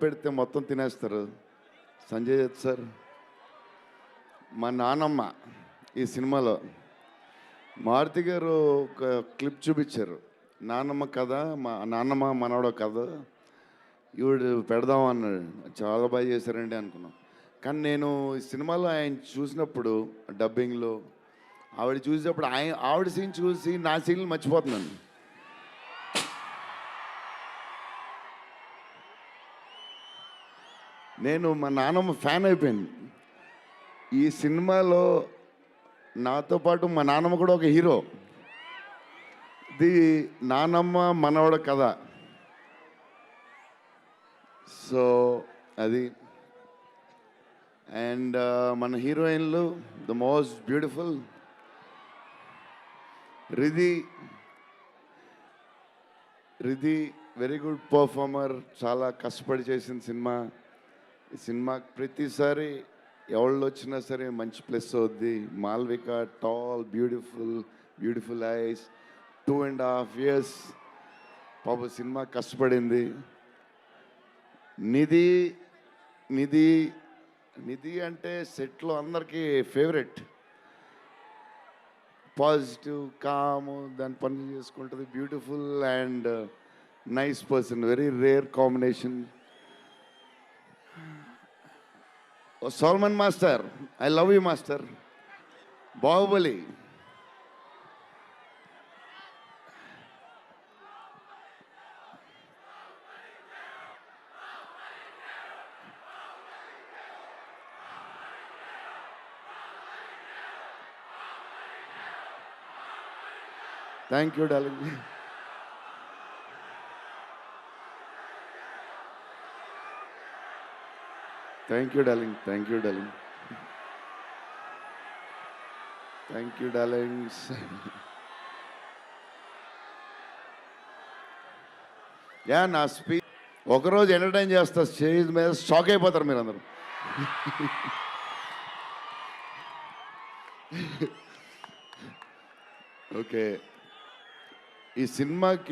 పెడితే మొత్తం తినేస్తారు. సంజయ్ దత్ సార్, మా నానమ్మ ఈ సినిమాలో మారుతి గారు ఒక క్లిప్ చూపించారు. నానమ్మ కథ, మా నాన్నమ్మ మనవడో కథ ఈవిడ పెడదాం అన్నాడు. చాలా బాగా చేశారండి అనుకున్నాం. కానీ నేను ఈ సినిమాలో ఆయన చూసినప్పుడు డబ్బింగ్లో ఆవిడ చూసినప్పుడు ఆవిడ సీన్ చూసి నా సీన్లు మర్చిపోతున్నాను. నేను మా నాన్నమ్మ ఫ్యాన్ అయిపోయాను. ఈ సినిమాలో నాతో పాటు మా నాన్నమ్మ కూడా ఒక హీరో. ఇది నానమ్మ మనవడ కథ. సో అది అండ్ మన హీరోయిన్లు the most beautiful Riddhi very good performer. చాలా కష్టపడి చేసిన సినిమా. ఈ సినిమాకి ప్రతిసారి ఎవళ్ళు వచ్చినా సరే మంచి ప్లస్ అవుద్ది. Malvika tall, beautiful eyes, 2.5 years పాప సినిమా కష్టపడింది. నిధి అంటే సెట్లో అందరికీ ఫేవరెట్. పాజిటివ్, కామ్, దాని పనులు చేసుకుంటుంది. Beautiful and nice person. Very rare combination. Salman master, I love you master. Baahubali, thank you darling. Thank you darling. Yeah, నా స్పీచ్ ఒకరోజు ఎంటర్టైన్ చేస్తా. స్టేజ్ మీద షాక్ అయిపోతారు మీరు అందరూ. ఓకే, ఈ సినిమాకి